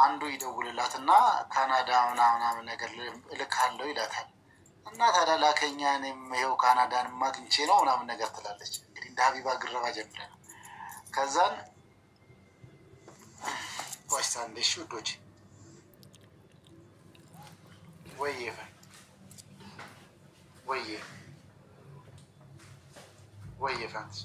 አንዱ ይደውልላትና ካናዳ ምናምን ነገር እልካለሁ ይላታል። እና ታዲያ ላከኛ እኔም ይኸው ካናዳን ማግኝቼ ነው ምናምን ነገር ትላለች። እንግዲህ እንደ ሀቢባ ግረባ ጀምረ ነው። ከዛን ዋሽታ እንደሽ ውዶች ወይዬ ፍራንስ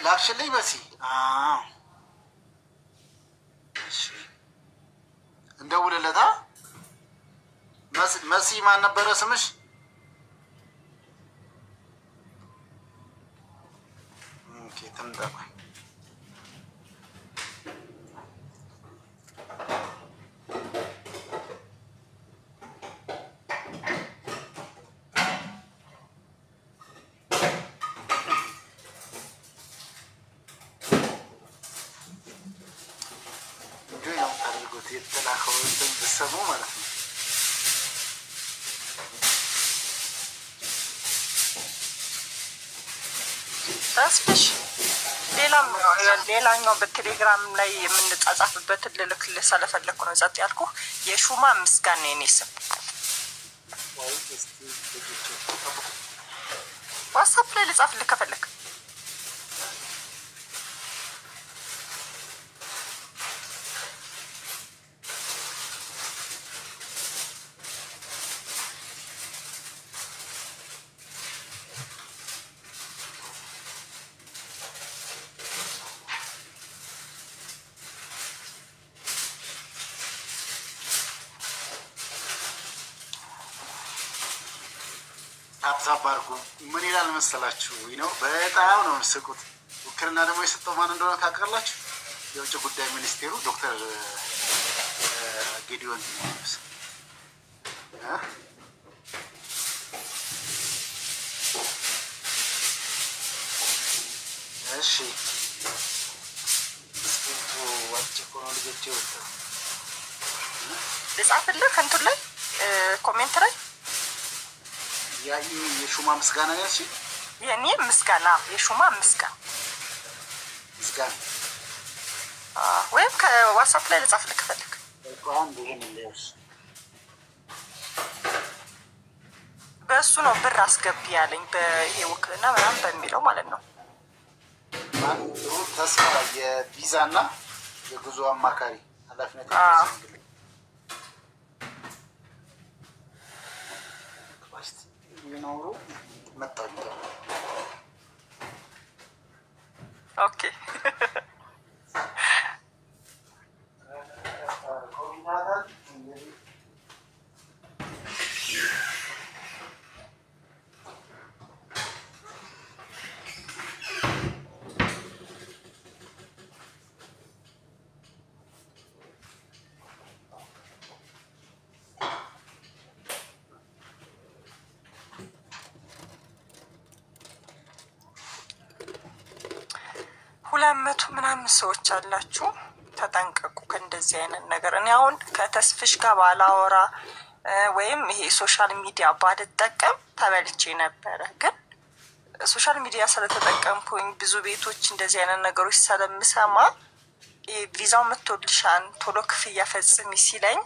ላክሽልኝ መሲ። እንደውልለታ መሲ ማን ነበረ ስምሽ? ትምጠባ የተላከውትን ብትሰሙ ማለት ነው። ተስፍሽ ሌላኛው በቴሌግራም ላይ የምንጻጻፍበትን ልልክልህ ስለፈለኩ ነው ጸጥ ያልኩ። የሹማ ምስጋና የኔ ስም ዋትስአፕ ላይ ልጻፍልህ ከፈለክ። ታብታባርኩ ምን ይላል መሰላችሁ? ነው በጣም ነው የምትስቁት። ውክልና ደግሞ የሰጠው ማን እንደሆነ ታውቃላችሁ? የውጭ ጉዳይ ሚኒስቴሩ ዶክተር ጌዲዮን ጢሞቴዎስ። እሺ ስፖርቱ ዋጭ ኮኖ ልጆች ይወጣ ልጻፍልህ እንትን ላይ ኮሜንት ላይ ያይ የሹማ ምስጋና ያልሽ የኔ ምስጋና የሹማ ምስጋና ወይም ከዋትስአፕ ላይ ልጻፍልህ ከፈለክ በእሱ ነው ብር አስገቢ ያለኝ በይሄ ውክልና ምናምን በሚለው ማለት ነው። ተስፋ የቪዛና የጉዞ አማካሪ ኃላፊነት ይኖሩ መጣው። ኦኬ ሁለመቱ ምናምን ሰዎች አላችሁ፣ ተጠንቀቁ ከእንደዚህ አይነት ነገር። እኔ አሁን ከተስፍሽ ጋር ባላወራ ወይም ይሄ ሶሻል ሚዲያ ባልጠቀም ተበልቼ ነበረ። ግን ሶሻል ሚዲያ ስለተጠቀምኩኝ ብዙ ቤቶች እንደዚህ አይነት ነገሮች ስለምሰማ ቪዛው መጥቶልሻል ቶሎ ክፍያ ፈጽሚ ሲለኝ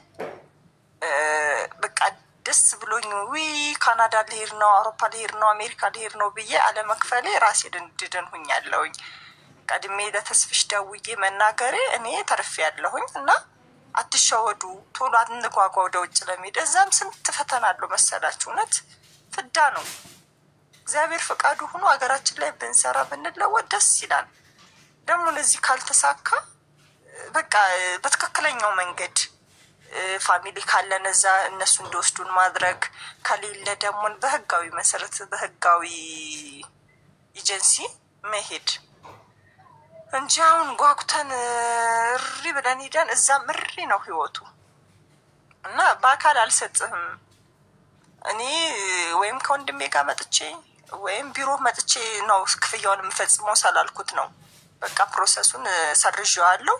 በቃ ደስ ብሎኝ ዊ ካናዳ ልሄድ ነው፣ አውሮፓ ልሄድ ነው፣ አሜሪካ ልሄድ ነው ብዬ አለመክፈሌ ራሴ ድንድን ሁኛለሁኝ። ቀድሜ ለተስፍሽ ደውዬ መናገሬ እኔ ተርፌያለሁኝ እና አትሸወዱ፣ ቶሎ አንጓጓ ወደ ውጭ ለመሄድ። እዛም ስንት ፈተና አለው መሰላችሁ። እውነት ፍዳ ነው። እግዚአብሔር ፈቃዱ ሆኖ ሀገራችን ላይ ብንሰራ ብንለወጥ ደስ ይላል። ደግሞ ለዚህ ካልተሳካ በቃ በትክክለኛው መንገድ ፋሚሊ ካለን እዛ እነሱ እንዲወስዱን ማድረግ፣ ከሌለ ደግሞ በህጋዊ መሰረት በህጋዊ ኤጀንሲ መሄድ እንጂ አሁን ጓጉተን እሪ ብለን ሄደን እዛም እሪ ነው ህይወቱ እና በአካል አልሰጥህም እኔ ወይም ከወንድሜ ጋር መጥቼ ወይም ቢሮ መጥቼ ነው ክፍያውን የምፈጽመው ሳላልኩት ነው። በቃ ፕሮሰሱን ሰርዤዋለሁ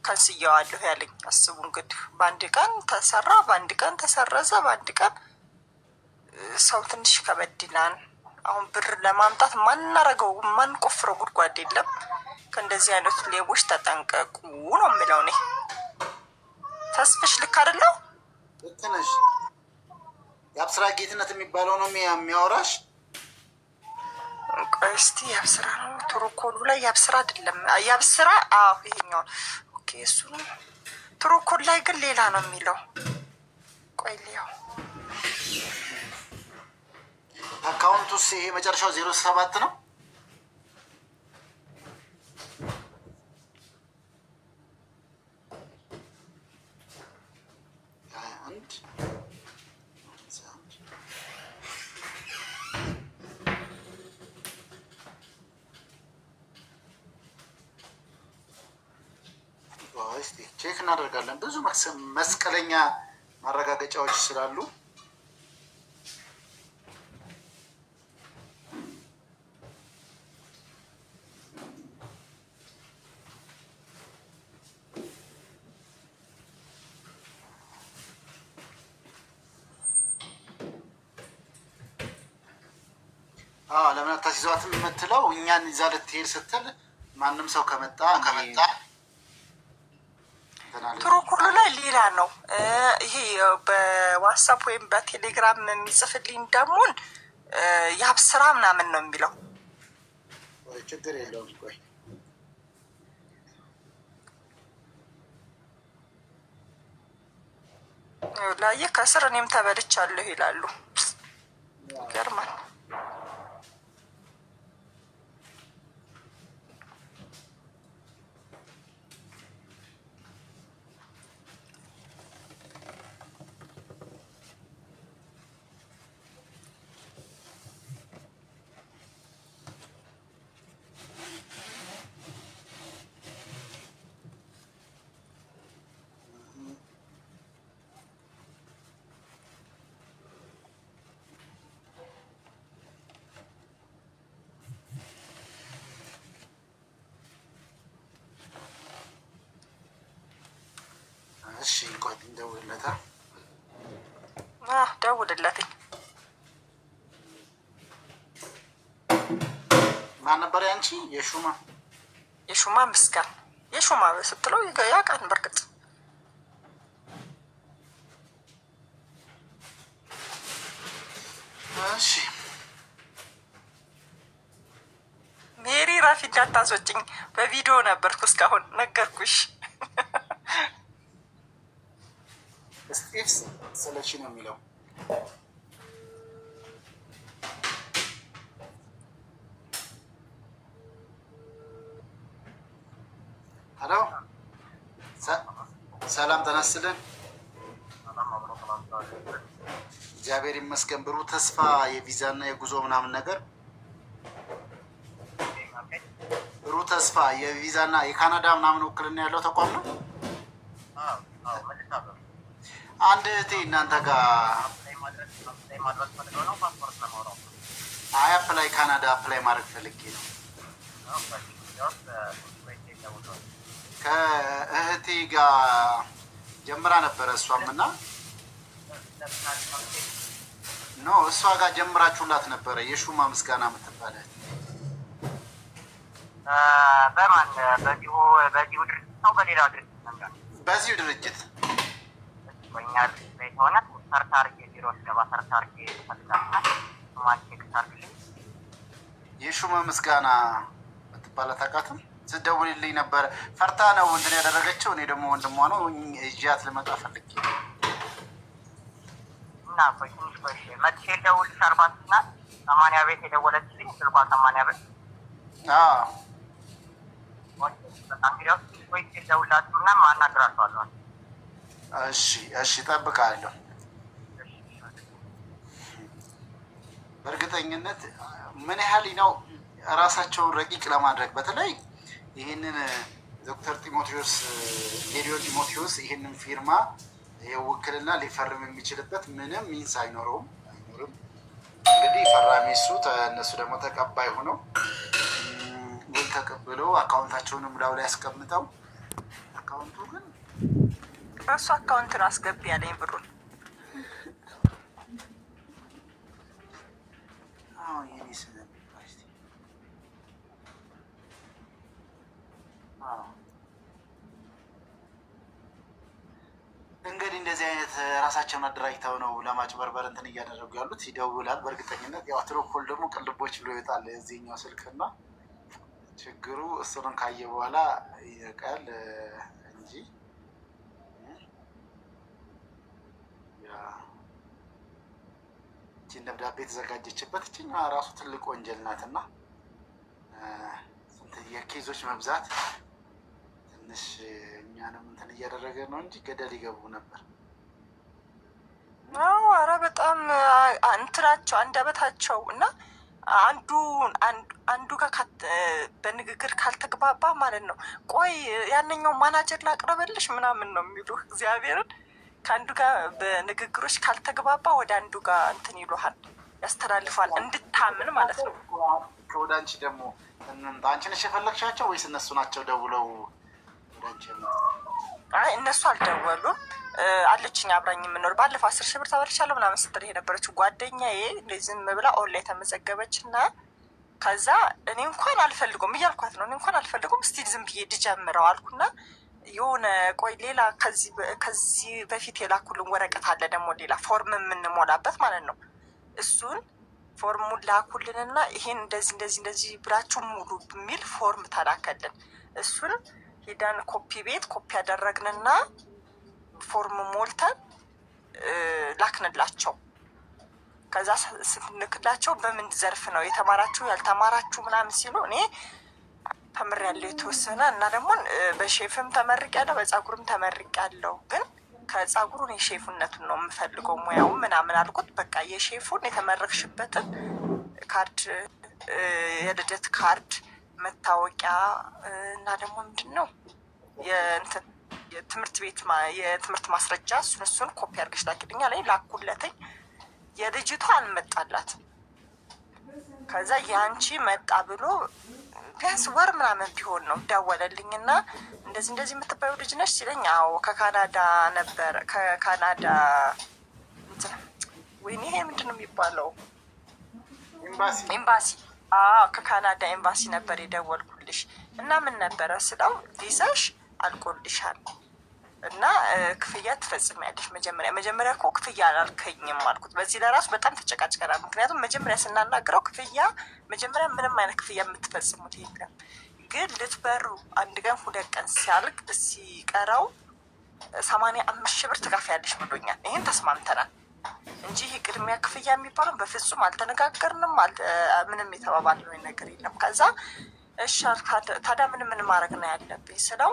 ከንስዬዋለሁ ያለኝ። አስቡ እንግዲህ በአንድ ቀን ተሰራ፣ በአንድ ቀን ተሰረዘ፣ በአንድ ቀን ሰው ትንሽ ከበድ ይላል። አሁን ብር ለማምጣት ማናረገው ማንቆፍረው ጉድጓድ የለም። ከእንደዚህ አይነት ሌቦች ተጠንቀቁ ነው የምለው እኔ። ተስፍሽ ልክ አይደለው? ልክ ነሽ። የአብስራ ጌትነት የሚባለው ነው የሚያወራሽ። እስቲ ያብስራ ነው ትሩኮሉ ላይ ያብስራ አይደለም ያብስራ። አዎ ይሄኛው ኦኬ። እሱ ነው ትሩኮል ላይ ግን ሌላ ነው የሚለው። ቆይ ሊያው አካውንቱስ ይሄ መጨረሻው 07 ነው። ቼክ እናደርጋለን። ብዙ መስቀለኛ ማረጋገጫዎች ስላሉ ለምን አታስይዟትም የምትለው እኛን ይዛ ልትሄድ ስትል ማንም ሰው ከመጣ ትሩኩሉ ላይ ሌላ ነው። ይሄ በዋትስአፕ ወይም በቴሌግራም የሚጽፍልኝ ደግሞ ያብስራ ምናምን ነው የሚለው። ችግር የለውም። ቆይ ላይ ከስር እኔም ተበልቻለሁ ይላሉ። ይገርማል። እሺ ቆይ እንደውልለታ ደውልለት። ማን ነበር ያንቺ? የሹማ ምስጋና የሹማ ስትለው ያውቃል። በርግጥ እሺ ሜሪ ራፊ እንዳታስወጭኝ በቪዲዮ ነበርኩ እስካሁን ነገርኩሽ። ስቲቭስ ስለሺ ነው የሚለው። ሄሎ ሰላም ተነስተልን። እግዚአብሔር ይመስገን። ብሩህ ተስፋ የቪዛና የጉዞ ምናምን ነገር ብሩህ ተስፋ የቪዛና የካናዳ ምናምን ውክልና ያለው ተቋም ነው። አንድ እህቴ እናንተ ጋር አፕላይ ካናዳ አፕላይ ማድረግ ፈልጌ ነው። ከእህቴ ጋር ጀምራ ነበረ እሷም እና እሷ ጋር ጀምራችሁላት ነበረ። የሹማ ምስጋና የምትባል በማን በዚሁ ድርጅት ነው በሌላ ድርጅት ነው? በዚሁ ድርጅት ወኛል ሆነ ሰርታርጌ ቢሮ ገባ ሰርታርጌ ተፈልጋለና ማንቼክ ታርግልኝ። የሹማ ምስጋና የምትባል ታውቃትም? ስትደውልልኝ ነበር። ፈርታ ነው እንትን ያደረገችው። እኔ ደግሞ ወንድሟ ነው እጃት ልመጣ ፈልጌ እና ቆይ ትንሽ ቆይ መጥቼ ልደውልልሽ 40 እና 80 ቤት የደወለችልኝ ስልኳ 80 ቤት እንግዲያውስ ቆይ ልደውልላችሁና ማናግራችኋለሁ። እሺ እሺ እጠብቃለሁ። በእርግጠኝነት ምን ያህል ነው ራሳቸውን ረቂቅ ለማድረግ በተለይ ይህንን ዶክተር ጢሞቴዎስ ጌዲዮን ጢሞቴዎስ ይህንን ፊርማ የውክልና ሊፈርም የሚችልበት ምንም ሚንስ አይኖርም። እንግዲህ ፈራሚ እሱ እነሱ ደግሞ ተቀባይ ሆነው ውል ተቀብለው አካውንታቸውንም ላው ላይ ያስቀምጠው አካውንቱ ግን በሱ አካውንትን አስገቢ ያለኝ ብሩን እንግዲህ እንደዚህ አይነት ራሳቸውን አደራጅተው ነው ለማጭበርበር እንትን እያደረጉ ያሉት። ይደውላል በእርግጠኝነት ያው ትሮኮል ደግሞ ቅልቦች ብሎ ይወጣል የዚህኛው ስልክና ችግሩ እሱን ካየ በኋላ ይነቃል እንጂ እቺን ደብዳቤ የተዘጋጀችበት እችኛዋ ራሱ ትልቅ ወንጀል ናትና የኬዞች መብዛት ትንሽ እኛንም እንትን እያደረገ ነው እንጂ ገደል ይገቡ ነበር። ኧረ በጣም እንትናቸው አንደበታቸው እና አንዱ ጋር በንግግር ካልተግባባ ማለት ነው ቆይ ያንኛው ማናጀር ላቅርብልሽ ምናምን ነው የሚሉ እግዚአብሔርን ከአንዱ ጋር በንግግሮች ካልተግባባ ወደ አንዱ ጋር እንትን ይሉሃል ያስተላልፋል እንድታምን ማለት ነው። ከወደ አንቺ ደግሞ አንቺ ነሽ የፈለግሻቸው ወይስ እነሱ ናቸው ደውለው ወደ አንቺ? አይ እነሱ አልደወሉም። አለችኝ አብራኝ የምኖር ባለፈው 10 ሺህ ብር ተበልቻለሁ ምናምን ስትል የነበረችው ጓደኛዬ ዝም ብላ ኦንላይን ተመዘገበች እና ከዛ እኔ እንኳን አልፈልጉም እያልኳት ነው። እኔ እንኳን አልፈልጉም እስቲ ዝም ብዬ ልጀምረው አልኩና የሆነ ቆይ ሌላ ከዚህ በፊት የላኩልን ወረቀት አለ ደግሞ ሌላ ፎርም የምንሞላበት ማለት ነው። እሱን ፎርሙን ላኩልንና ይሄን እንደዚህ ብላችሁ ሙሉ የሚል ፎርም ተላከልን። እሱን ሄደን ኮፒ ያደረግንና ፎርም ሞልተን ላክንላቸው። ከዛ ስንልክላቸው በምን ዘርፍ ነው የተማራችሁ ያልተማራችሁ ምናምን ሲሉ እኔ ተምሬያለሁ የተወሰነ እና ደግሞ በሼፍም ተመርቄያለሁ በፀጉርም ተመርቄያለሁ፣ ግን ከፀጉሩን የሼፍነቱን ነው የምፈልገው ሙያው ምናምን አልኩት። በቃ የሼፉን የተመረቅሽበትን ካርድ የልደት ካርድ መታወቂያ እና ደግሞ ምንድን ነው የትምህርት ማስረጃ እሱን ኮፒ አድርገሽ ላኪልኝ አለኝ። ላኩለትኝ። የልጅቷ አልመጣላትም። ከዛ የአንቺ መጣ ብሎ ቢያንስ ወር ምናምን ቢሆን ነው ደወለልኝና እንደዚህ የምትባዩ ልጅ ነች ሲለኝ አዎ ከካናዳ ነበር ከካናዳ ወይኔ ይሄ ምንድን ነው የሚባለው ኤምባሲ ከካናዳ ኤምባሲ ነበር የደወልኩልሽ እና ምን ነበረ ስለው ቪዛሽ አልቆልሻል እና ክፍያ ትፈጽሚያለሽ። መጀመሪያ እኮ ክፍያ አላልከኝም አልኩት። በዚህ ለራሱ በጣም ተጨቃጭቀናል። ምክንያቱም መጀመሪያ ስናናግረው መጀመሪያ ምንም አይነት ክፍያ የምትፈጽሙት የለም፣ ግን ልትበሩ 1 ቀን 2 ቀን ሲያልቅ ሲቀረው 85 ሺህ ብር ትከፍያለሽ ብሎኛል። ይህን ተስማምተናል እንጂ ይህ ቅድሚያ ክፍያ የሚባለው በፍጹም አልተነጋገርንም። ምንም የተባባልነው ነገር የለም። ከዛ እሺ ታዲያ ምን ማድረግ ነው ያለብኝ ስለው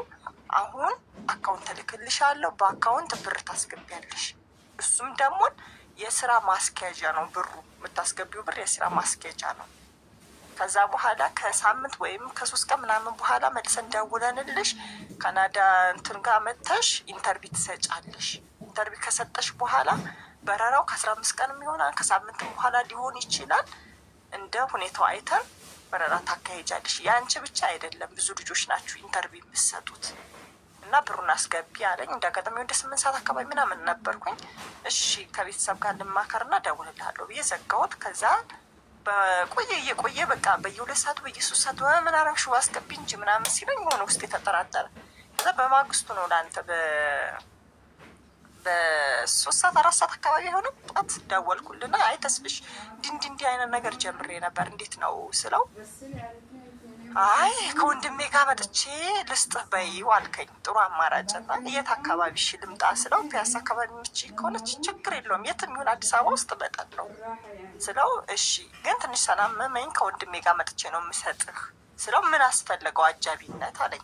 አሁን አካውንት እልክልሻለሁ በአካውንት ብር ታስገቢያለሽ። እሱም ደግሞ የስራ ማስኬጃ ነው ብሩ የምታስገቢው ብር የስራ ማስኬጃ ነው። ከዛ በኋላ ከሳምንት ወይም ከ3 ቀን ምናምን በኋላ መልሰን ደውለንልሽ ካናዳ እንትን ጋር መጥተሽ ኢንተርቪው ትሰጫለሽ። ኢንተርቪው ከሰጠሽ በኋላ በረራው ከ15 ቀን ይሆናል ከሳምንት በኋላ ሊሆን ይችላል። እንደ ሁኔታው አይተን በረራ ታካሄጃለሽ። ያንቺ ብቻ አይደለም ብዙ ልጆች ናችሁ ኢንተርቪው የምትሰጡት እና ብሩን አስገቢ አለኝ። እንደገና ወደ 8 ሰዓት አካባቢ ምናምን ነበርኩኝ። እሺ ከቤተሰብ ጋር ልማከርና ደውልልሃለሁ ብዬ ዘጋሁት። ከዛ በቆየ በቃ በየ2 ሰዓቱ በየ3 ሰዓቱ ምን አረግሽው አስገቢ እንጂ ምናምን ሲለኝ ሆነ ውስጥ የተጠራጠረ። ከዛ በማግስቱ ነው ለአንተ በ3 ሰዓት 4 ሰዓት አካባቢ የሆነ ጣት ደወልኩልና አይ ተስብሽ እንዲህ አይነት ነገር ጀምሬ ነበር እንዴት ነው ስለው አይ ከወንድሜ ጋር መጥቼ ልስጥህ በይው አልከኝ። ጥሩ አማራጭ እና የት አካባቢ እሺ ልምጣ ስለው ፒያሳ አካባቢ ምች ከሆነች ችግር የለውም የትም ይሁን አዲስ አበባ ውስጥ እመጣለሁ ስለው እሺ ግን ትንሽ ሰላመመኝ ከወንድሜ ጋር መጥቼ ነው የምሰጥህ ስለው ምን አስፈለገው አጃቢነት አለኝ።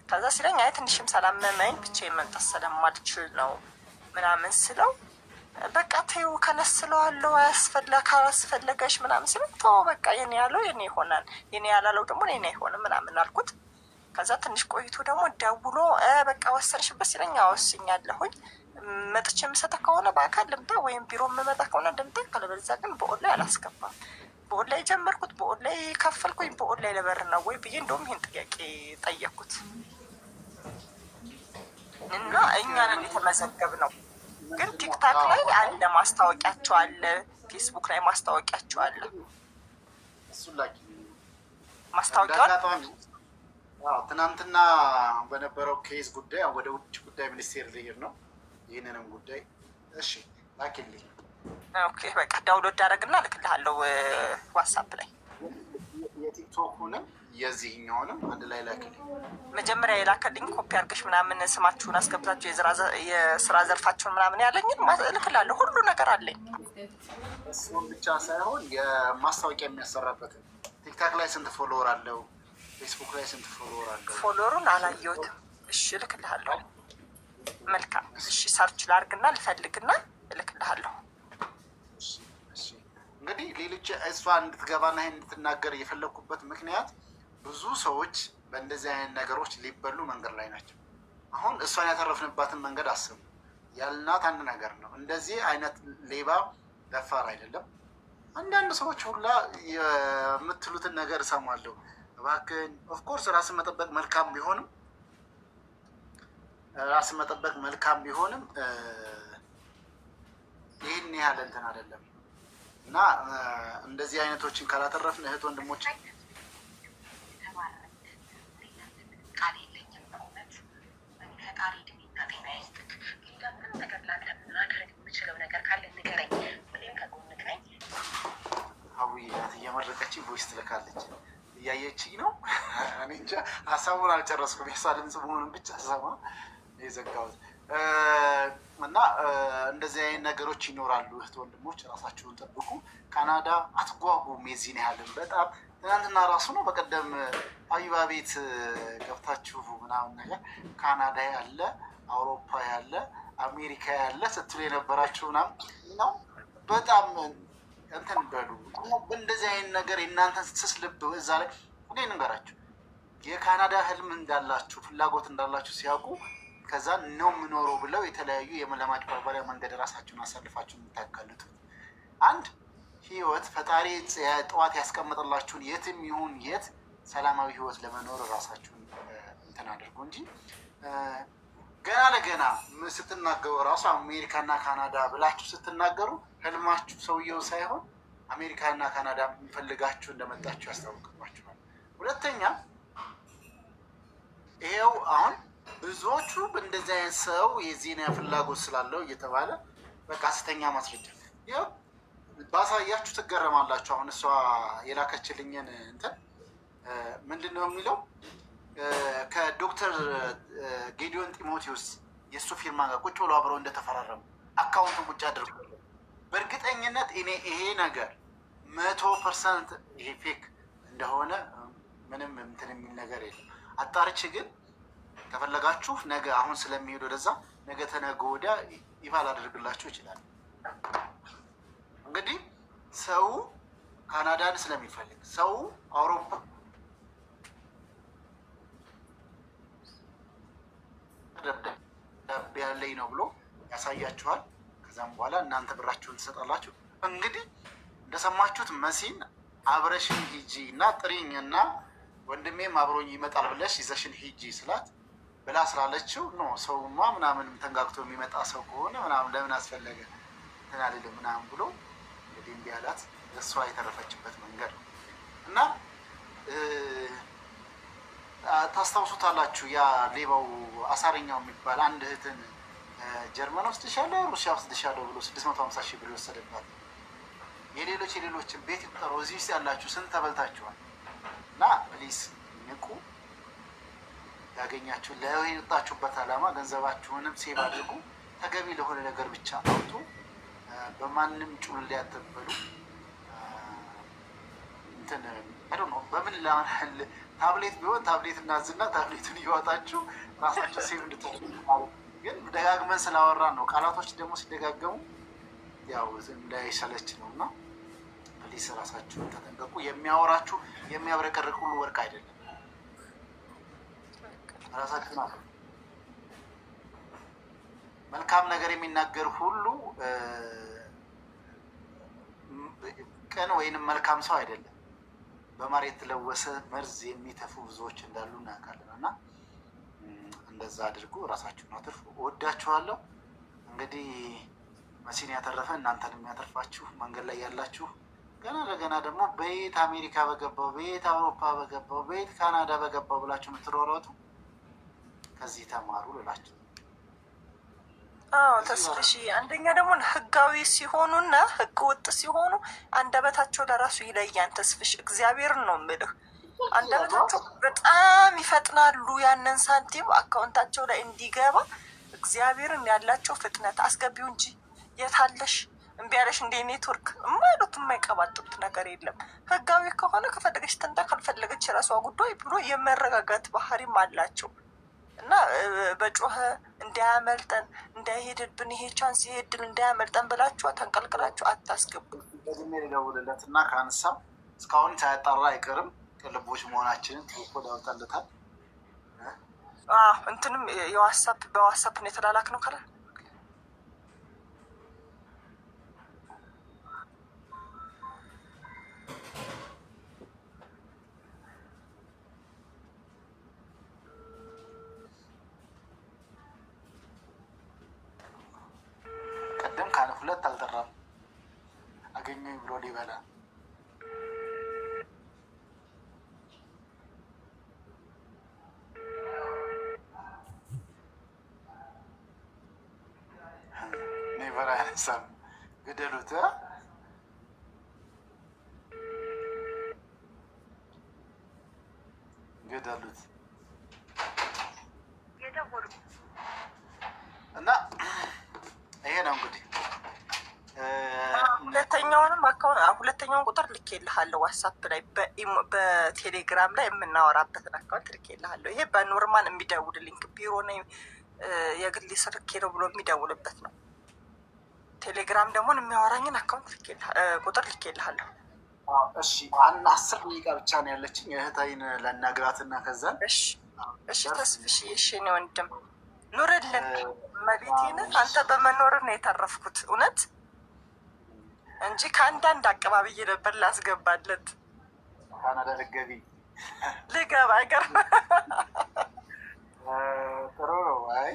ከዛ ሲለኝ አይ ትንሽም ሰላመመኝ ብቻዬን መምጣት ስለማልችል ነው ምናምን ስለው በቃ ተይው ከነስለዋለሁ ካላስፈለገሽ ምናምን ስለው ተው በቃ የኔ ያለው የኔ ይሆናል የኔ ያላለው ደግሞ የኔ አይሆንም ምናምን አልኩት። ከዛ ትንሽ ቆይቶ ደግሞ ደውሎ በቃ ወሰንሽበት ሲለኝ አወስኛለሁኝ መጥቼ የምሰጠህ ከሆነ በአካል ልምጣ ወይም ቢሮ የምመጣ ከሆነ ልምጣ ካለበለዚያ ግን በኦንላይን አላስገባም። በኦንላይን ጀመርኩት በኦንላይን ከፈልኩኝ በኦንላይን ለበር ነው ወይ ብዬ እንደውም ይህን ጥያቄ ጠየቅኩት እና እኛንን የተመዘገብ ነው። ግን ቲክታክ ላይ አለ ማስታወቂያቸው አለ፣ ፌስቡክ ላይ ማስታወቂያቸው አለ። እሱን ላይ ማስታወቂያውን ትናንትና በነበረው ኬዝ ጉዳይ ወደ ውጭ ጉዳይ ሚኒስቴር ልሄድ ነው። ይህንንም ጉዳይ እሺ ላኪልኝ። ኦኬ በቃ ዳውንሎድ አደረግና ልክልሃለሁ ዋትስአፕ ላይ የቲክቶኩንም የዚህኛውንም አንድ ላይ ላክልኝ። መጀመሪያ የላከልኝ ኮፒ አድርገሽ ምናምን ስማችሁን አስገብታችሁ የስራ ዘርፋችሁን ምናምን ያለኝን እልክላለሁ። ሁሉ ነገር አለኝ። እሱም ብቻ ሳይሆን የማስታወቂያ የሚያሰራበትን ቲክታክ ላይ ስንት ፎሎወር አለው፣ ፌስቡክ ላይ ስንት ፎሎወር አለው? ፎሎወሩን አላየሁትም። እሺ እልክልሃለሁ። መልካም እሺ ሰርች ላድርግና ልፈልግና እልክልሃለሁ። እንግዲህ ሌሎች እሷ እንድትገባና ይሄን እንድትናገር የፈለኩበት ምክንያት ብዙ ሰዎች በእንደዚህ አይነት ነገሮች ሊበሉ መንገድ ላይ ናቸው። አሁን እሷን ያተረፍንባትን መንገድ አስቡ። ያልናት አንድ ነገር ነው። እንደዚህ አይነት ሌባ ደፋር አይደለም። አንዳንድ ሰዎች ሁላ የምትሉትን ነገር እሰማለሁ። እባክህን ኦፍኮርስ ራስን መጠበቅ መልካም ቢሆንም ይህን ያህል እንትን አይደለም እና እንደዚህ አይነቶችን ካላተረፍን እህት ወንድሞች ቃል የለኝም በእውነት ፈጣሪ እድሜና ጤና ይስጥክ። እንደምንም ነገር ላደርግ የምችለው ነገር ካለ ንገረኝ፣ ሁሌም ከጎንክ ነኝ። ሀዊ ናት እየመረቀችኝ ቮይስ ትልካለች። እያየችኝ ነው። እኔ እንጃ ሀሳቡን አልጨረስኩም። የእሷ ድምፅ መሆኑን ብቻ ሰማ የዘጋሁት እና እንደዚህ አይነት ነገሮች ይኖራሉ። እህት ወንድሞች ራሳችሁን ጠብቁ። ካናዳ አትጓጉም የዚህን ያህልም በጣም ትናንትና ራሱ ነው በቀደም አቢባ ቤት ገብታችሁ ምናምን ነገር ካናዳ ያለ አውሮፓ ያለ አሜሪካ ያለ ስትሉ የነበራችሁ ምናምን ነው። በጣም እንትን በሉ። እንደዚህ አይነት ነገር የእናንተን ስስ ልብ እዛ ላይ እኔ ንገራችሁ የካናዳ ህልም እንዳላችሁ ፍላጎት እንዳላችሁ ሲያውቁ ከዛ ነው የምኖረው ብለው የተለያዩ የማጭበርበሪያ መንገድ ራሳችሁን አሳልፋችሁ የምታጋልጡት። አንድ ህይወት ፈጣሪ ጠዋት ያስቀመጠላችሁን የትም ይሁን የት ሰላማዊ ህይወት ለመኖር ራሳችሁን እንትን አድርጉ እንጂ ገና ለገና ስትናገሩ ራሱ አሜሪካና ካናዳ ብላችሁ ስትናገሩ ህልማችሁ ሰውየው ሳይሆን አሜሪካና ካናዳ የሚፈልጋችሁ እንደመጣችሁ ያስታውቅባችኋል። ሁለተኛ ይሄው አሁን ብዙዎቹ እንደዚህ አይነት ሰው የዚህን ፍላጎት ስላለው እየተባለ በቃ ሐሰተኛ ማስረጃ ይኸው ባሳያችሁ ትገረማላችሁ። አሁን እሷ የላከችልኝን እንትን ምንድን ነው የሚለው ከዶክተር ጌዲዮን ጢሞቴዎስ የእሱ ፊርማ ጋር ቁጭ ብሎ አብረው እንደተፈራረሙ አካውንቱን ቁጭ አድርጎ በእርግጠኝነት እኔ ይሄ ነገር 100% ይሄ ፌክ እንደሆነ ምንም እንትን የሚል ነገር የለም። አጣርቼ ግን ከፈለጋችሁ ነገ አሁን ስለሚሄድ ወደዛ ነገ ተነገ ወዲያ ይፋ ላደርግላችሁ ይችላል። እንግዲህ ሰው ካናዳን ስለሚፈልግ ሰው አውሮፓ ደብዳቤ ያለኝ ነው ብሎ ያሳያችኋል። ከዛም በኋላ እናንተ ብራችሁን ትሰጣላችሁ። እንግዲህ እንደሰማችሁት መሲን አብረሽን ሂጂ እና ጥሪኝ እና ወንድሜም አብሮኝ ይመጣል ብለሽ ይዘሽን ሂጂ ስላት ብላ ስላለችው ነው ሰውማ ምናምን ተንጋግቶ የሚመጣ ሰው ከሆነ ምናምን ለምን አስፈለገ እንትን አልልም ምናምን ብሎ እንግዲህ እንዲህ አላት። እሷ የተረፈችበት መንገድ ነው እና ታስታውሱታላችሁ ያ ሌባው አሳረኛው የሚባል አንድ እህትን ጀርመን ወስድሻለሁ ሩሲያ ወስድሻለሁ ብሎ 650,000 ብር የወሰደባት። የሌሎችን ቤት ይጠሩ እዚህ ውስጥ ያላችሁ ስንት ተበልታችኋል? እና ፕሊስ ንቁ። ያገኛችሁ ለወጣችሁበት ዓላማ ገንዘባችሁንም ሴቭ አድርጉ። ተገቢ ለሆነ ነገር ብቻ አውጡ። በማንም ጩል ሊያተበሉ እንትን ነው። በምን ታብሌት ቢሆን ታብሌት እናዝና ታብሌቱን እያወጣችሁ ራሳችሁ ሴቭ እንድታደርጉ ማለት ግን ደጋግመን ስላወራን ነው። ቃላቶች ደግሞ ሲደጋገሙ ያው እንዳይሰለች ነው እና ፕሊስ ራሳችሁን ተጠንቀቁ። የሚያወራችሁ የሚያብረቀርቅ ሁሉ ወርቅ አይደለም። ራሳችሁን አለ መልካም ነገር የሚናገር ሁሉ ቀን ወይንም መልካም ሰው አይደለም። በማር የተለወሰ መርዝ የሚተፉ ብዙዎች እንዳሉ እናውቃለን እና እንደዛ አድርጉ። ራሳችሁን አትርፉ። እወዳችኋለሁ። እንግዲህ መሲን ያተረፈ እናንተንም ያተርፋችሁ። መንገድ ላይ ያላችሁ ገና ለገና ደግሞ በየት አሜሪካ በገባው በየት አውሮፓ በገባው በየት ካናዳ በገባው ብላችሁ የምትሯሯጡ ከዚህ ተማሩ ልላችሁ። ተስፍሽ አንደኛ ደግሞ ህጋዊ ሲሆኑና ህገ ወጥ ሲሆኑ አንደበታቸው ለራሱ ይለያን። ተስፍሽ እግዚአብሔርን ነው የምልህ። አንደበታቸው በጣም ይፈጥናሉ። ያንን ሳንቲም አካውንታቸው ላይ እንዲገባ እግዚአብሔርን ያላቸው ፍጥነት አስገቢው እንጂ የታለሽ እምቢ ያለሽ እንደ ኔትወርክ የማይሉት የማይቀባጥሩት ነገር የለም። ህጋዊ ከሆነ ከፈለገች ትንዳ ካልፈለገች የራሷ ጉዳይ ብሎ የመረጋጋት ባህሪም አላቸው እና በጮኸ እንዳያመልጠን እንዳይሄድብን ይሄ ቻንስ ይሄ ድል እንዳያመልጠን ብላችሁ ተንቀልቅላችሁ አታስገቡ። በዚህ ደውልለት እና ከአንሳ እስካሁን ሳያጣራ አይቀርም። ቅልቦች መሆናችንን ትኮ ዳውጣለታል። እንትንም የዋትሳፕ በዋትሳፕ ነው የተላላክ ነው ካለ ቀደም ካለ ሁለት አልጠራም አገኘኝ ብሎ ሊበላ ኔቨር አያነሳም። ግደሉት ግደሉት እና ይሄ ነው እንግዲህ ሁለተኛውን ቁጥር ልኬልሃለሁ ዋትሳፕ ላይ በቴሌግራም ላይ የምናወራበትን አካውንት ልኬልሃለሁ። ይሄ በኖርማል የሚደውልልኝ ቢሮ ነው የግል ስልኬ ነው ብሎ የሚደውልበት ነው። ቴሌግራም ደግሞ የሚያወራኝን አካውንት ቁጥር ልኬልሃለሁ። እሺ 10 ደቂቃ ብቻ ነው ያለችኝ። እህታይን ለናግራትና ከዛን እሺ ተስፍሽ እሺ ነው ወንድም ኑርልን። መቤቴን አንተ በመኖር ነው የተረፍኩት እውነት እንጂ ከአንዳንድ አቀባብዬ ነበር ላስገባለት። ካናዳ ልገባ አይገር ጥሩ ነው። አይ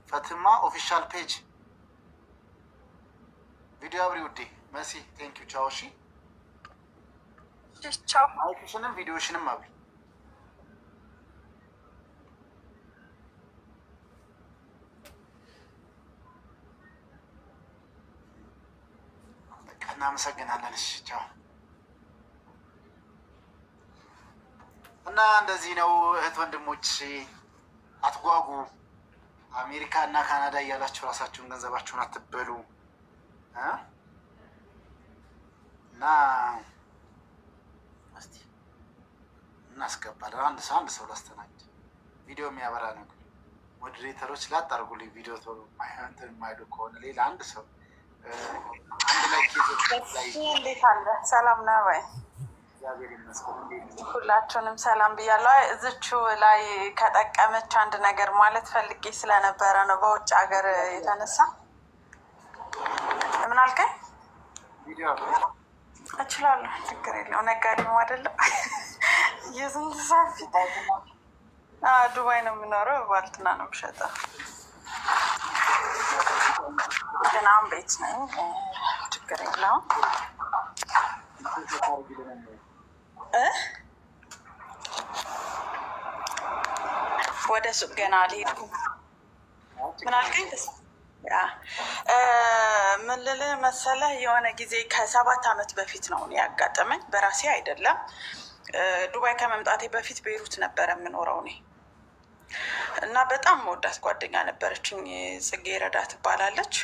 ፋቲማ ኦፊሻል ፔጅ ቪዲዮ አብሪ ውዴ። መሲ ቴንኪዩ ቻው። እሺ ቻው። ማይክሽንም ቪዲዮሽንም አብሪ። እናመሰግናለን። እሺ ቻው። እና እንደዚህ ነው እህት ወንድሞች፣ አትጓጉ። አሜሪካ እና ካናዳ እያላችሁ ራሳችሁን ገንዘባችሁን አትበሉ እና እስቲ እናስገባለን። አንድ ሰው ላስተናግድ። ቪዲዮ የሚያበራ ነገር ሞዴሬተሮች ላጣርጉልኝ። ቪዲዮ ቶሎ እንትን የማይሉ ከሆነ ሌላ አንድ ሰው አንድ ላይ እንዴት አለ? ሰላም ነው ወይ? ሁላችሁንም ሰላም ብያለሁ። እዝቹ ላይ ከጠቀመች አንድ ነገር ማለት ፈልጌ ስለነበረ ነው። በውጭ ሀገር የተነሳ ምን አልከኝ? እችላለሁ፣ ችግር የለው። ነጋዴም አይደለም። የስንት ሰዓት ፊት ዱባይ ነው የምኖረው። ባልትና ነው የምሸጠው። ግን አሁን ቤት ነኝ፣ ችግር የለውም። ወደ ሱቅ ገና አልሄድኩም። ምን አልከኝ? ያ ምን ልልህ መሰለህ የሆነ ጊዜ ከ7 ዓመት በፊት ነው ያጋጠመኝ። በራሴ አይደለም። ዱባይ ከመምጣቴ በፊት ቤይሩት ነበረ የምኖረው እኔ እና በጣም መወዳት ጓደኛ ነበረችኝ። ጽጌ ረዳ ትባላለች።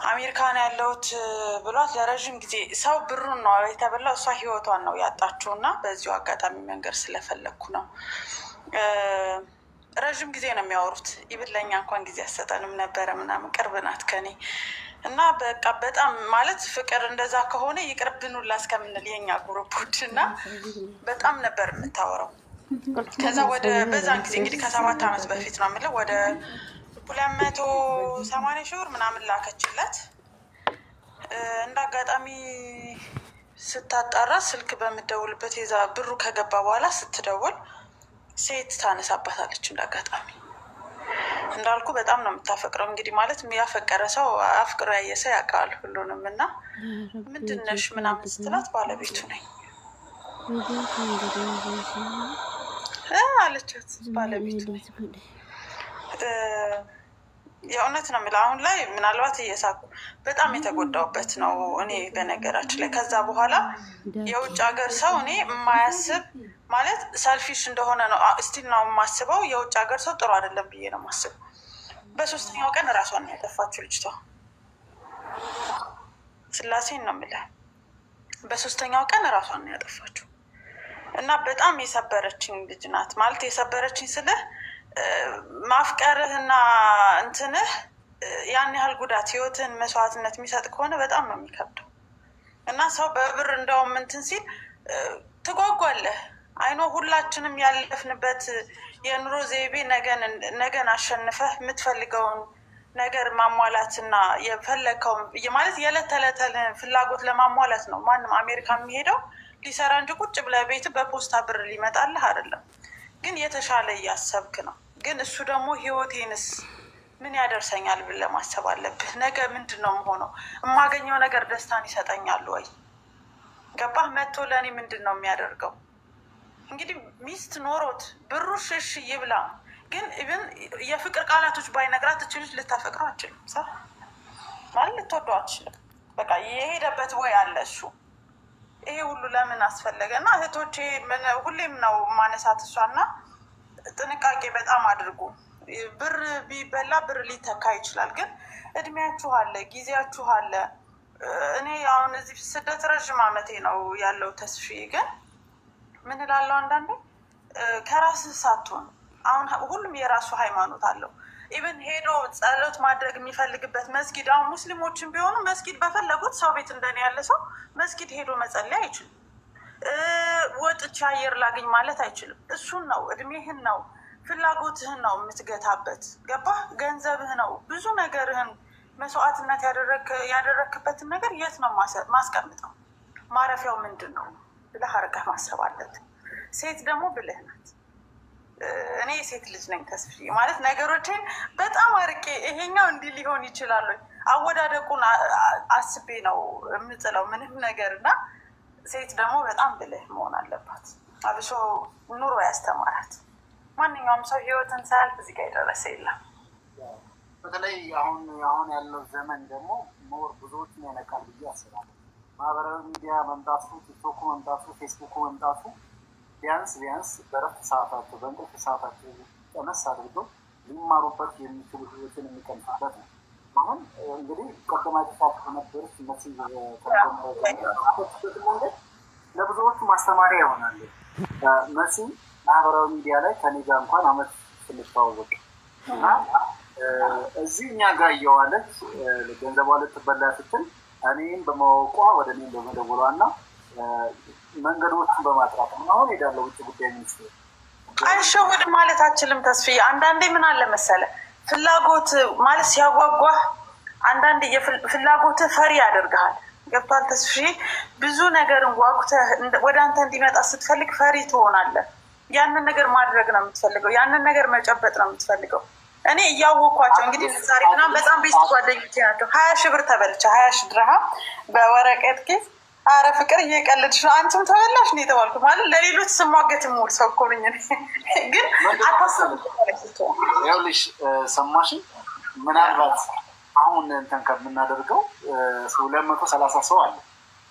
አሜሪካን ያለሁት ብሏት ለረዥም ጊዜ ሰው ብሩን ነው የተበላው፣ እሷ ህይወቷን ነው ያጣችው። እና በዚሁ አጋጣሚ መንገድ ስለፈለግኩ ነው። ረዥም ጊዜ ነው የሚያወሩት። ኢብን ለእኛ እንኳን ጊዜ አሰጠንም ነበረ ምናምን። ቅርብ ናት ከኔ እና በቃ በጣም ማለት ፍቅር እንደዛ ከሆነ ይቅርብን ሁላ እስከምንል የኛ ግሩፖች እና በጣም ነበር የምታወራው። ከዛ ወደ በዛን ጊዜ እንግዲህ ከ7 ዓመት በፊት ነው የምልህ ወደ 280 ሺህ ብር ምናምን ላከችለት። እንደ አጋጣሚ ስታጣራ ስልክ በምደውልበት የዛ ብሩ ከገባ በኋላ ስትደውል ሴት ታነሳባታለች። እንደ አጋጣሚ እንዳልኩ በጣም ነው የምታፈቅረው። እንግዲህ ማለት ያፈቀረ ሰው አፍቅሮ ያየ ሰው ያውቃል ሁሉንም። እና ምንድን ነሽ ምናምን ስትላት ባለቤቱ ነኝ አለቻት። ባለቤቱ ነኝ። የእውነት ነው የምልህ አሁን ላይ ምናልባት እየሳኩ በጣም የተጎዳውበት ነው እኔ በነገራችን ላይ። ከዛ በኋላ የውጭ ሀገር ሰው እኔ የማያስብ ማለት ሰልፊሽ እንደሆነ ነው እስቲል ነው የማስበው። የውጭ ሀገር ሰው ጥሩ አይደለም ብዬ ነው የማስበው። በ3ኛው ቀን እራሷን ነው ያጠፋችው ልጅቷ። ስላሴን ነው የምልህ በ3ኛው ቀን እራሷን ነው ያጠፋችው። እና በጣም የሰበረችኝ ልጅ ናት። ማለት የሰበረችኝ ስልህ ማፍቀርህና እንትንህ ያን ያህል ጉዳት ህይወትን መስዋዕትነት የሚሰጥ ከሆነ በጣም ነው የሚከብደው። እና ሰው በብር እንደውም እንትን ሲል ትጓጓለህ። አይኖ ሁላችንም ያለፍንበት የኑሮ ዘይቤ ነገን አሸንፈህ የምትፈልገውን ነገር ማሟላትና የፈለግከውን ማለት የዕለት ተዕለት ፍላጎት ለማሟላት ነው ማንም አሜሪካ የሚሄደው ሊሰራ እንጂ ቁጭ ብለህ ቤት በፖስታ ብር ሊመጣልህ አይደለም። ግን የተሻለ እያሰብክ ነው። ግን እሱ ደግሞ ህይወቴንስ ምን ያደርሰኛል ብለህ ማሰብ አለብህ። ነገ ምንድን ነው የምሆነው? የማገኘው ነገር ደስታን ይሰጠኛል ወይ? ገባህ? መጥቶ ለእኔ ምንድን ነው የሚያደርገው? እንግዲህ ሚስት ኖሮት ብሩ ሽሽ ይብላ። ግን ኢቭን የፍቅር ቃላቶች ባይነግራት እችልች ልታፈቅረው አችልም። ሳ ማለት ልትወደው አትችልም። በቃ የሄደበት ወይ አለ እሱ። ይሄ ሁሉ ለምን አስፈለገ? እና እህቶቼ ሁሌም ነው ማነሳት እሷና ጥንቃቄ በጣም አድርጉ። ብር ቢበላ ብር ሊተካ ይችላል። ግን እድሜያችሁ አለ፣ ጊዜያችሁ አለ። እኔ አሁን እዚህ ስደት ረዥም ዓመቴ ነው ያለው ተስፋዬ። ግን ምን እላለሁ አንዳንዴ ከራስህ ሳትሆን አሁን ሁሉም የራሱ ሃይማኖት አለው። ኢቨን ሄዶ ጸሎት ማድረግ የሚፈልግበት መስጊድ አሁን ሙስሊሞችን ቢሆኑ መስጊድ በፈለጉት ሰው ቤት እንደኔ ያለ ሰው መስጊድ ሄዶ መጸለይ አይችልም። ወጥቼ አየር ላገኝ ማለት አይችልም። እሱን ነው እድሜህን ነው ፍላጎትህን ነው የምትገታበት። ገባህ? ገንዘብህ ነው ብዙ ነገርህን መስዋዕትነት ያደረክበትን ነገር የት ነው ማስቀምጠው? ማረፊያው ምንድን ነው ብለህ አድርገህ ማሰብ አለብህ። ሴት ደግሞ ብልህ ናት። እኔ ሴት ልጅ ነኝ ተስፋዬ ማለት ነገሮችን በጣም አርቄ ይሄኛው እንዲህ ሊሆን ይችላል አወዳደቁን አስቤ ነው የምጥለው ምንም ነገር። እና ሴት ደግሞ በጣም ብልህ መሆን አለባት። አብሶ ኑሮ ያስተማራት ማንኛውም ሰው ህይወትን ሳያልፍ እዚህ ጋር የደረሰ የለም። በተለይ አሁን ያለው ዘመን ደግሞ ሞር ብዙዎችን ያነቃል ብዬ አስባለሁ። ማህበራዊ ሚዲያ መምጣቱ፣ ቲክቶኩ መምጣቱ፣ ፌስቡኩ መምጣቱ ቢያንስ በረፍት ሰዓታቸው በእንቅልፍ ሰዓታቸው ቀነስ አድርገው ሊማሩበት የሚችሉ ህይወትን የሚቀንሱበት ነው። አሁን እንግዲህ ቀደማጭፋት ከነበሩት እነዚህ መንገድ ለብዙዎቹ ማስተማሪያ ይሆናሉ። መሲ ማህበራዊ ሚዲያ ላይ ከኔ ጋር እንኳን አመት ስንተዋወቅ እና እዚህ እኛ ጋር እየዋለች ገንዘቧ ልትበላ ስትል እኔም በማወቋ ወደ እኔም በመደወሏ እና መንገዶችን በማጥራት ነው አሁን ሄዳለሁ ውጭ ጉዳይ ሚኒስቴር። አይሸወድ ማለት አችልም ተስፋዬ። አንዳንዴ ምን አለ መሰለህ ፍላጎት ማለት ሲያጓጓህ አንዳንዴ ፍላጎት ፈሪ ያደርግሃል። ገብቷል ተስፋዬ? ብዙ ነገርን ጓጉተህ ወደ አንተ እንዲመጣ ስትፈልግ ፈሪ ትሆናለህ። ያንን ነገር ማድረግ ነው የምትፈልገው፣ ያንን ነገር መጨበጥ ነው የምትፈልገው። እኔ እያወኳቸው እንግዲህ ዛሬ ምናምን በጣም ቤስት ጓደኞቼ ናቸው። 20 ሺህ ብር ተበልቻ 20 ሺህ ድርሃም በወረቀት ኬስ። አረ ፍቅር እየቀለድሽ ነው አንቺም ተበላሽ ነው የተባልኩት። ማለት ለሌሎች ስሟገት ሙሉ ሰው እኮ ነኝ። ግን ይኸውልሽ ሰማሽኝ ምናልባት አሁን እንትን ከምናደርገው 230 ሰው አለ።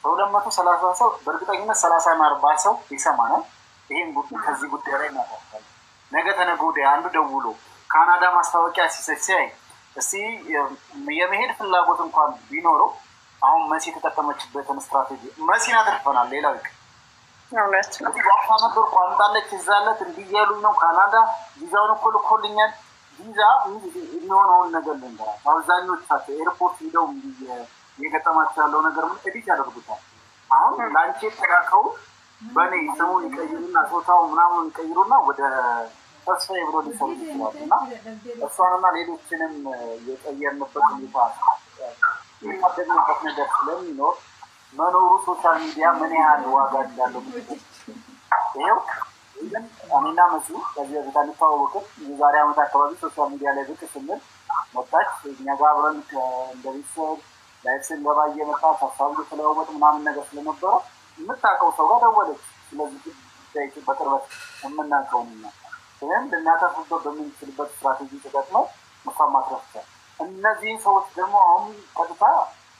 230 ሰው በእርግጠኝነት 30 እና 40 ሰው ይሰማናል። ይሄን ጉዳይ ከዚህ ጉዳይ ላይ እናተርፋለን። ነገ ተነገ ወዲያ አንዱ ደውሎ ካናዳ ማስታወቂያ ሲያይ እስቲ የመሄድ ፍላጎት እንኳን ቢኖረው አሁን መሲ የተጠቀመችበትን ስትራቴጂ መሲን አትርፈናል። ሌላው ይቅ ዋፋ ነበር ቋንጣለች ይዛለት እንዲያሉኝ ነው ካናዳ ቪዛውን እኮ ልኮልኛል። ቪዛ የሚሆነውን ነገር ልንገራል። አብዛኞቻቸው ኤርፖርት ሄደው የገጠማቸው ያለው ነገር ምን ኤዲት ያደርጉታል። አሁን ላንቺ ተራከው በኔ ስሙን ይቀይሩና ፎታው ምናምን ይቀይሩና ወደ ተስፋዬ ብሎ ሊሰሩ ይችላሉ። እና እሷንና ሌሎችንም የቀየርንበት ሁኔታ የታደግንበት ነገር ስለሚኖር መኖሩ ሶሻል ሚዲያ ምን ያህል ዋጋ እንዳለው ይኸው እኔና መሲ ከዚህ በፊት አንተዋወቅም። የዛሬ ዓመት አካባቢ ሶሻል ሚዲያ ላይ ብቅ ስንል መጣች። እኛ ጋር አብረን እንደ ቤተሰብ ላይፍ ስንገባ እየመጣች ሀሳብ እየተለዋወጥ ምናምን ነገር ስለነበረ የምታውቀው ሰው ጋር ደወለች። ስለዚህ በቅርበት የምናውቀውንና ይህም ልናተርፍበት በምንችልበት ስትራቴጂ ተጠቅመው እሷን ማትረፍ ይቻላል። እነዚህን ሰዎች ደግሞ አሁን ቀጥታ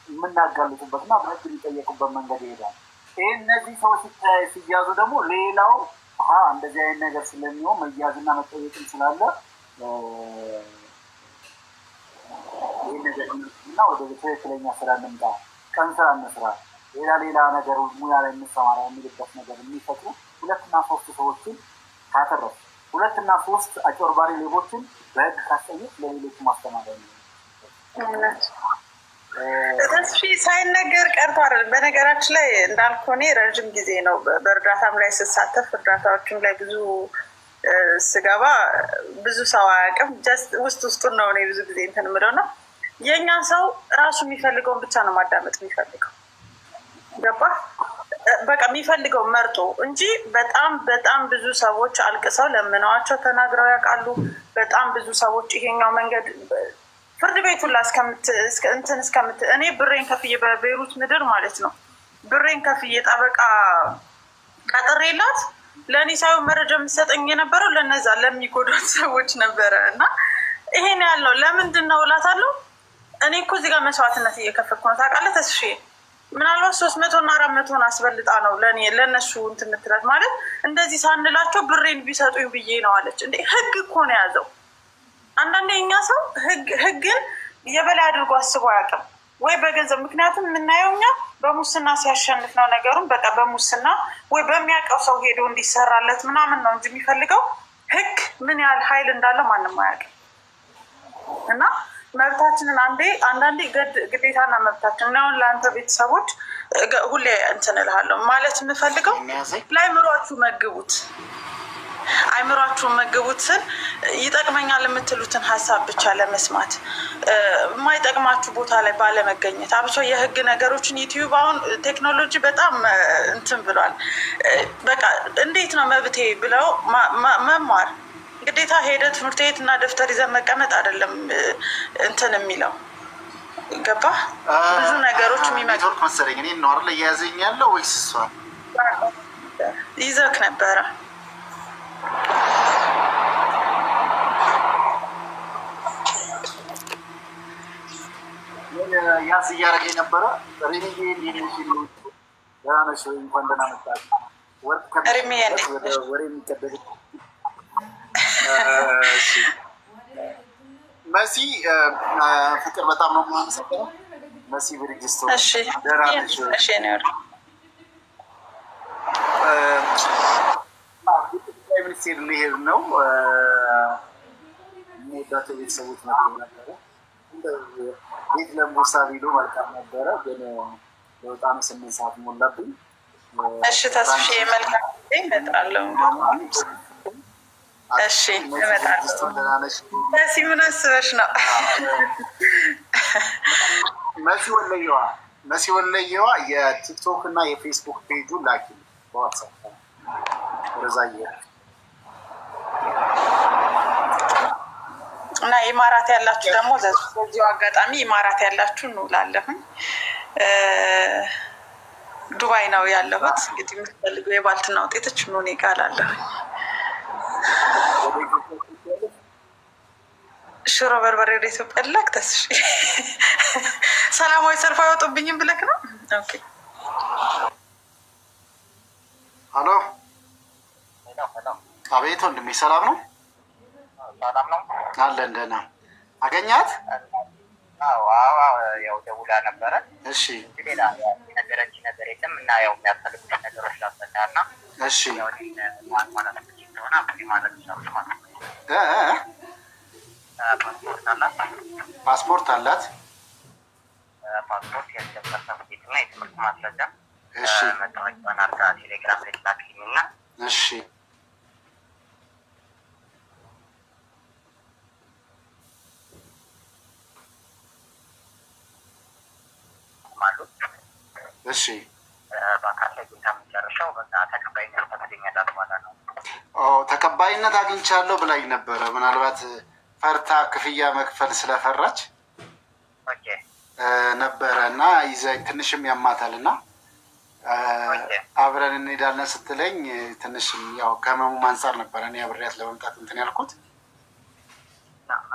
የምናጋልጡበትና በህግ ሊጠየቁበት መንገድ ይሄዳል። ይህ እነዚህ ሰዎች ሲያዙ ደግሞ ሌላው እንደዚህ አይነት ነገር ስለሚሆን መያዝና መጠየቅም ስላለ ይህ ነገር እና ወደ ትክክለኛ ስራ እንምጣ፣ ቀን ስራ እንስራ፣ ሌላ ነገር ሙያ ላይ እንሰማራ የሚልበት ነገር የሚፈጥሩ 2 እና 3 ሰዎችን ካተረፉ 2 እና 3 አጭበርባሪ ሌቦችን በህግ ካስጠየቅ ለሌሎቹ ማስተማሪያ ነው። ተስፊ ሳይነገር ቀርቶ አይደለም። በነገራችን ላይ እንዳልኩህ እኔ ረዥም ጊዜ ነው በእርዳታም ላይ ስሳተፍ፣ እርዳታዎችም ላይ ብዙ ስገባ ብዙ ሰው አያውቅም። ጀስት ውስጡን ነው እኔ ብዙ ጊዜ እንትን የምለው ነው። የእኛ ሰው ራሱ የሚፈልገውን ብቻ ነው ማዳመጥ የሚፈልገው። ገባህ? በቃ የሚፈልገው መርጦ እንጂ በጣም ብዙ ሰዎች አልቅሰው ለምነዋቸው ተናግረው ያውቃሉ። በጣም ብዙ ሰዎች ይሄኛው መንገድ ፍርድ ቤቱን ላ እኔ ብሬን ከፍዬ በቤይሩት ምድር ማለት ነው ብሬን ከፍዬ ጠበቃ ቀጥሬላት ለእኔ ሳይሆን መረጃ የምትሰጠኝ የነበረው ለነዛ ለሚጎዷት ሰዎች ነበረ። እና ይሄን ያለው ለምንድን ነው እላታለሁ። እኔ እኮ እዚህ ጋር መስዋዕትነት እየከፈልኩ ነው ታውቃለህ ተስፌ። ምናልባት 300 እና 400 አስበልጣ ነው ለእነሱ እንትን የምትላት ማለት እንደዚህ ሳንላቸው ብሬን ቢሰጡኝ ብዬ ነው አለች። እንዴ ህግ እኮ ነው የያዘው። አንዳንዴ እኛ ሰው ህግን የበላይ አድርጎ አስቦ አያውቅም ወይ በገንዘብ። ምክንያቱም የምናየው እኛ በሙስና ሲያሸንፍ ነው ነገሩን። በቃ በሙስና ወይ በሚያውቀው ሰው ሄዶ እንዲሰራለት ምናምን ነው እንጂ የሚፈልገው ህግ ምን ያህል ኃይል እንዳለው ማንም አያውቅም። እና መብታችንን አንዳንዴ ግዴታና መብታችን ነው። ለአንተ ቤተሰቦች ሁሌ እንትን እልሃለሁ ማለት የምፈልገው ለአይምሯችሁ መግቡት። አይምሯችሁን መግቡት ስል ይጠቅመኛል የምትሉትን ሀሳብ ብቻ ለመስማት የማይጠቅማችሁ ቦታ ላይ ባለመገኘት። አብሶ የህግ ነገሮችን ዩቲዩብ አሁን ቴክኖሎጂ በጣም እንትን ብሏል። በቃ እንዴት ነው መብቴ ብለው መማር ግዴታ ሄደ ትምህርት ቤት እና ደብተር ይዘን መቀመጥ አይደለም እንትን የሚለው ገባ። ብዙ ነገሮች የሚመጡ መሰለኝ እኔ ነው አይደል እያያዘኝ ያለው ወይስ እሷ ይዘክ ነበረ? ያስ እያደረገኝ ነበረ። ሪሚዬ ሊሚሽን ያነሽ እንኳን ደህና መጣሽ። ወርቅ ወሬ የሚቀበል መሲ ፍቅር በጣም ነው የማመሰግነው። መሲ ብርጅስቶ ደህና ነሽ? እሺ ነው ሚኒስቴር ሊሄድ ነው። ሞዳቸው ቤተሰቦች መጥተው ነበረ። ቤት ለምቦሳ ቪዲዮ መልካም ነበረ፣ ግን በጣም 8 ሰዓት ሞላብኝ። እሺ ተስፋ መልካም እመጣለሁ። እሺ እመጣለሁ። መሲ ምን አስበሽ ነው? መሲ ወለየዋ የቲክቶክ እና የፌስቡክ ፔጁ ላኪ በዋትስአፕ ረዛየ እና ኢማራት ያላችሁ ደግሞ በዚሁ አጋጣሚ ኢማራት ያላችሁ እንውላለሁኝ። ዱባይ ነው ያለሁት። እንግዲህ የምትፈልጉ የባልትና ውጤቶች ነው እኔ ጋር አለሁኝ። ሽሮ በርበሬ ወደ ኢትዮጵያ ላክ ተስሽ ሰላማዊ ሰልፍ አይወጡብኝም ብለክ ነው? ኦኬ ሄሎ አቤት ወንድሜ ሰላም ነው? ሰላም ነው አለን ደህና። አገኛት? አዎ ያው ደውላ ነበረ። እሺ ሌላ ነገረች ነገር የለም እና ያው የሚያስፈልጉት ነገሮች ላስፈታና እሺ ያው ማለት ነው ማለት ፓስፖርት አላት? ፓስፖርት የሰርተፍኬትና የትምህርት ማስረጃ እሺ መታወቂያዋን አድርጋ ቴሌግራም ላይ ላክልኝና እሺ እሺ በአካል ላይ ጌታ መጨረሻው በቃ ተቀባይነት ታገኛላት ማለት ነው። ተቀባይነት አግኝቻለሁ ብላኝ ነበረ። ምናልባት ፈርታ ክፍያ መክፈል ስለፈራች ነበረ እና ይዘኝ ትንሽም ያማታል እና አብረን እንሄዳለን ስትለኝ ትንሽም ያው ከህመሙ አንጻር ነበረ እኔ አብሬያት ለመምጣት እንትን ያልኩት።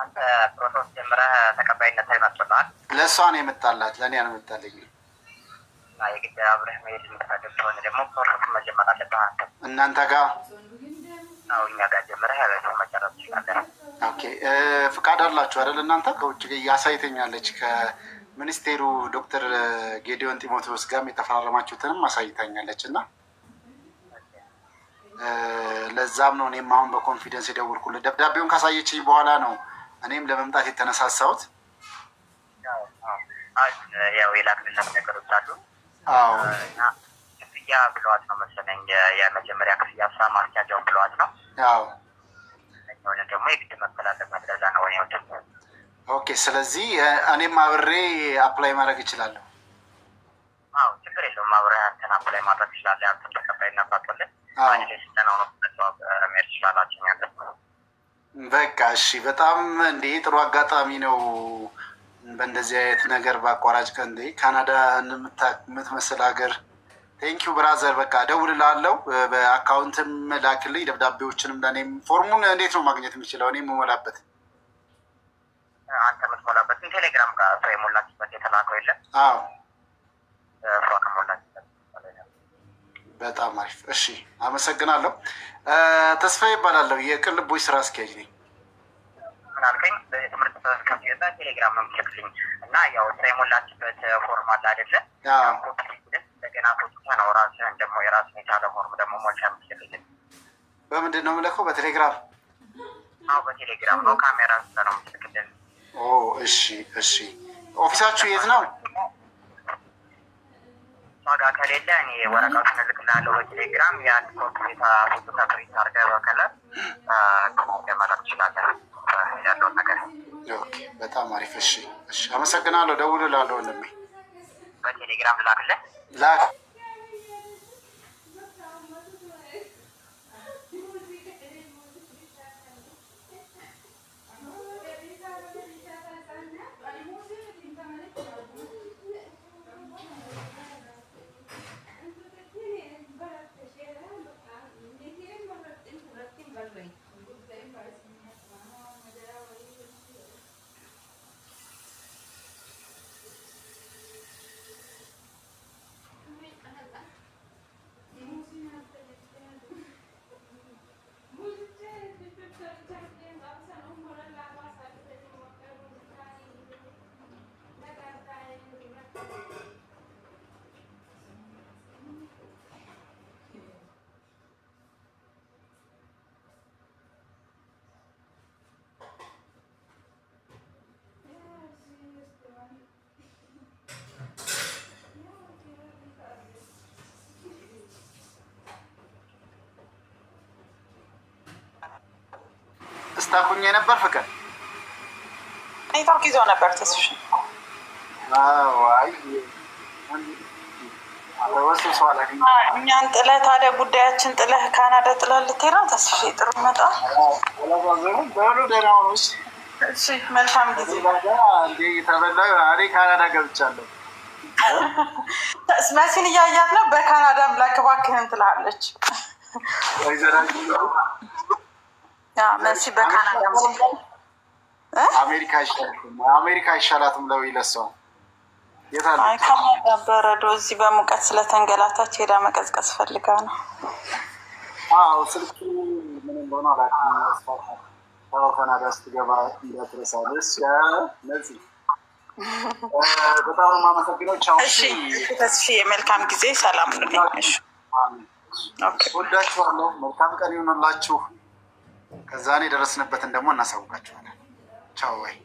አንተ ፕሮሰስ ጀምረህ ተቀባይነት አይመጣልሃል? ለእሷ ነው የመጣላት፣ ለእኔ አልመጣልኝ። የግድ አብረህ መሄድ የምትፈልግ ከሆነ ደግሞ ፕሮሰስ መጀመር አለብህ አንተ። እናንተ ጋር ነው እኛ ጋር ጀምረህ ያለሰው መጨረስ ትችላለህ። ኦኬ ፍቃድ አላችሁ አይደል እናንተ? ከውጭ ያሳይተኛለች ከሚኒስቴሩ ዶክተር ጌዲዮን ጢሞቴዎስ ጋርም የተፈራረማችሁትንም አሳይታኛለች እና ለዛም ነው እኔም አሁን በኮንፊደንስ የደወልኩልህ። ደብዳቤውን ካሳየችኝ በኋላ ነው እኔም ለመምጣት የተነሳሳሁት። ያው የላክልላት ነገሮች አሉ። ክፍያ ብለዋት ነው መሰለኝ የመጀመሪያ ክፍያ ስራ ማስኪያጃው ብለዋት ነው። ሆነ ደግሞ የግድ መፈላለግ መለዛ ነው ወይ? ኦኬ ስለዚህ እኔም አብሬ አፕላይ ማድረግ እችላለሁ? አዎ ችግር የለውም። አብረህ አንተን አፕላይ ማድረግ ትችላለህ። አንተን ተቀባይነት ባትወልድ ስልጠናው ነው መሄድ ትችላላችሁ ያለ። በቃ እሺ በጣም እንዴ ጥሩ አጋጣሚ ነው። በእንደዚህ አይነት ነገር በአቋራጭ ቀን ካናዳ የምትመስል ሀገር። ቴንኪዩ ብራዘር። በቃ እደውልልሃለሁ። በአካውንትም ላክልኝ ደብዳቤዎችንም ለእኔም። ፎርሙን እንዴት ነው ማግኘት የምችለው? እኔ የምሞላበት አንተ የምትሞላበትን ቴሌግራም ጋር ሰው የሞላችበት የተላከው የለም? አዎ እሷ ከሞላችበት። በጣም አሪፍ። እሺ አመሰግናለሁ። ተስፋ ይባላለሁ። የቅን ልቦች ስራ አስኪያጅ ነኝ። ምን አልከኝ? በትምህርት ከፍየዛ ቴሌግራም መምልክልኝ እና ያው እሷ የሞላችበት ፎርም አለ አይደለ? እንደገና ፎቶታ ነው ራስህን ደግሞ የራስን የቻለ ፎርም ደግሞ ሞልቻ ምትልልኝ። በምንድን ነው የምልከው? በቴሌግራም? አዎ በቴሌግራም ነው። ካሜራ አንስተ ነው ምትልክልን። እሺ እሺ። ኦፊሳችሁ የት ነው? ዋጋ ከሌለ እኔ ወረቀቱን እልክልሃለሁ በቴሌግራም። የአንድ ኮምፒውታ ፎቶ ተፕሪንት አድርገህ በከለር መላክ ትችላለህ ያለውን ነገር። ኦኬ በጣም አሪፍ። እሺ እሺ አመሰግናለሁ። ደውልልሃለሁ ወንድሜ። በቴሌግራም ልላክልህ? ላክ። ስታኩኝ ነበር ፍቅር ኔትወርክ ይዞ ነበር ተስፍሽ። እኛን ጥለህ ታዲያ ጉዳያችን ጥለህ ካናዳ ጥለህ ልትሄድ ነው ተስፍሽ? ጥሩ ይመጣል። እሺ መልካም ጊዜ። እኔ ካናዳ ገብቻለሁ። መሲን እያያት ነው። በካናዳ ምላክ እባክህን ትላለች። መሲ በካናዳ አሜሪካ አይሻላትም ለው ይለሰው የታለ? አይ ካናዳ በረዶ እዚህ በሙቀት ስለተንገላታች ሄዳ መቀዝቀዝ ፈልጋ ነው። አዎ ስልኩ ምን እንደሆነ አላውቅም። ታው ካናዳ ስትገባ እንዳትረሳለሽ ነዚህ በጣም ማመሰግነው። ቻው። እሺ ተስፋዬ መልካም ጊዜ፣ ሰላም ነው። እሺ ኦኬ፣ ወዳችኋለሁ። መልካም ቀን ይሁንላችሁ። ከዛኔ ደረስንበትን ደግሞ እናሳውቃችኋለን። ቻው። ወይ